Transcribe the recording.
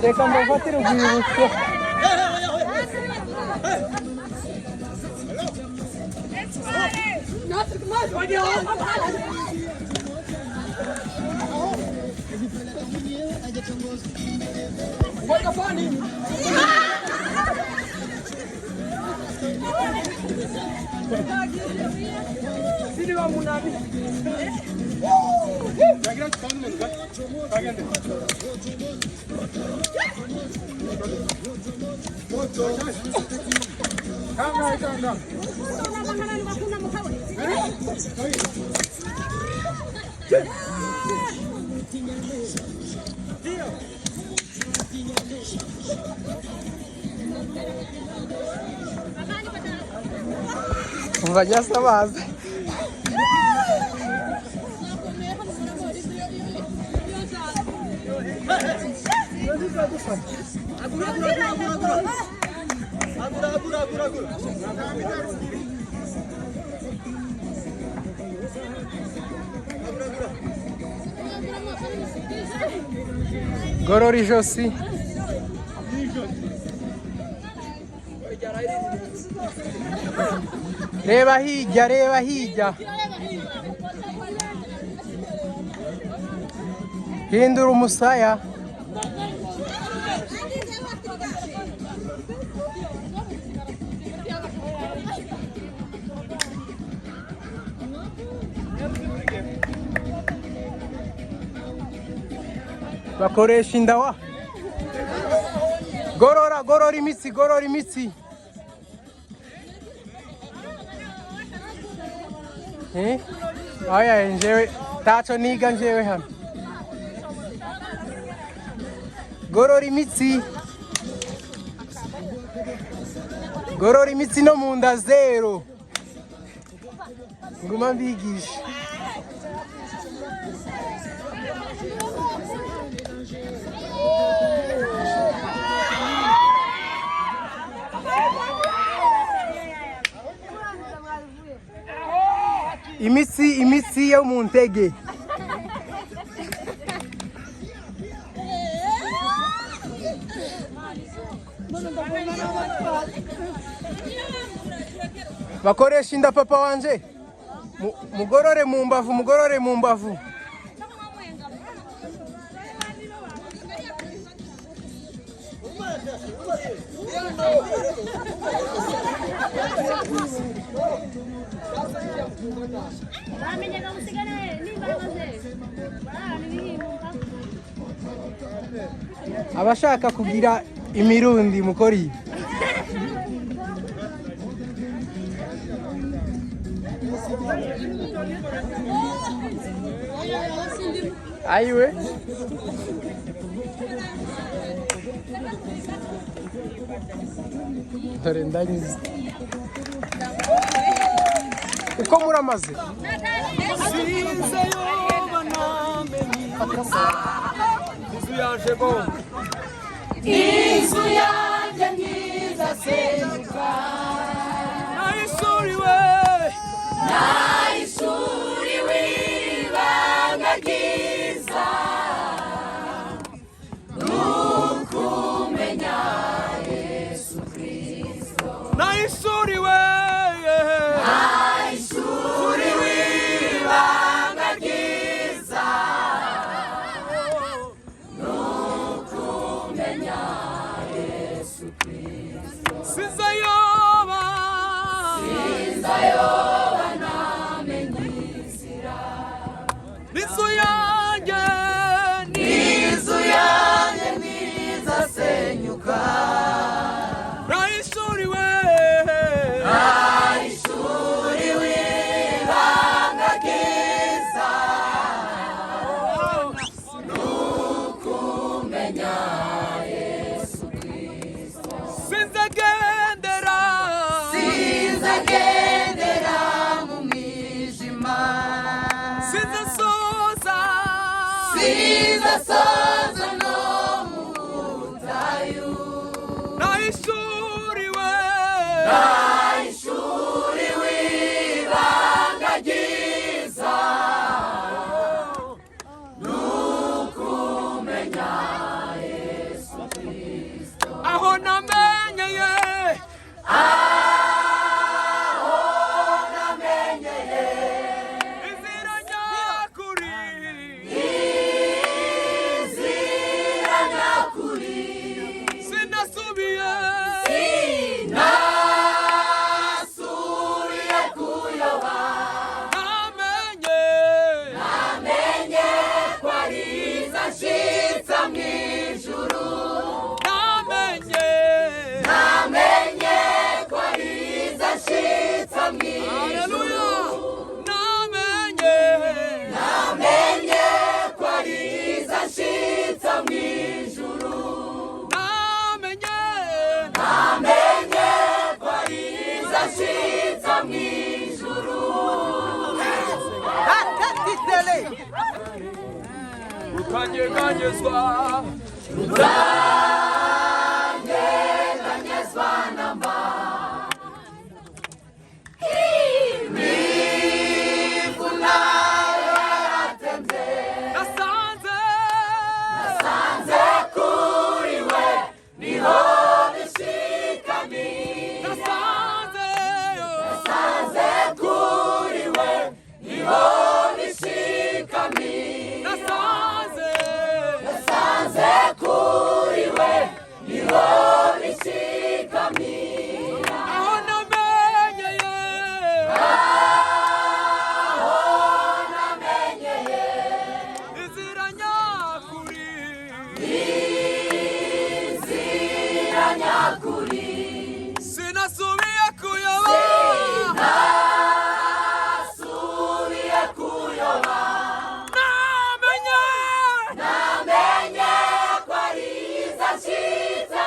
Reka mbafatire urwibutso. Vaya esta base. Gorori Josi. Reba hirya, reba hirya. Hindura umusaya. Bakoresha indawa. Gorora, gorora imitsi, gorora imitsi. Aya njewe tacho niga njewe hano. Gorora imitsi. Gorora imitsi no mu nda zero. Nguma mbigisha. Imitsi yo mu ntege. Bakoresha inda papa wanje. Mugorore mu mbavu, mugorore mu mbavu. Abashaka kugira imirundi mukori. Aiwe. Tarendanyiza. Uko muramaze? Sinze yoba namenye. Izu yanje bo. Izu yanje ngiza senuka. Naisuriwe. Naisuriwe bangagiza. Nukumenya Yesu Kristo. Naisuriwe. Naisuriwe bangagiza. Nukumenya Yesu Kristo. Sinzayoba. Sinzayoba namenyizira. Nizu yanjye. Nizu yanjye nizasenyuka. Naisuriwe. Naisuriwe bangagiza. Nukumenya Yesu Kristo. Sinzagendera. Sinzagendera mu mwijima. Sinzasoza. Sinzasoza no mu butayu. Naisuriwe. rukanyeganyezwa namba imivu nayo yaratembe nasanze kuri we niho bishikami nasanze kuri we niho bishikami nasanze kuri we niho bishikami aho namenyeye inzira nyakuri sinasubiye kuyoba namenye ko ari iza nshitse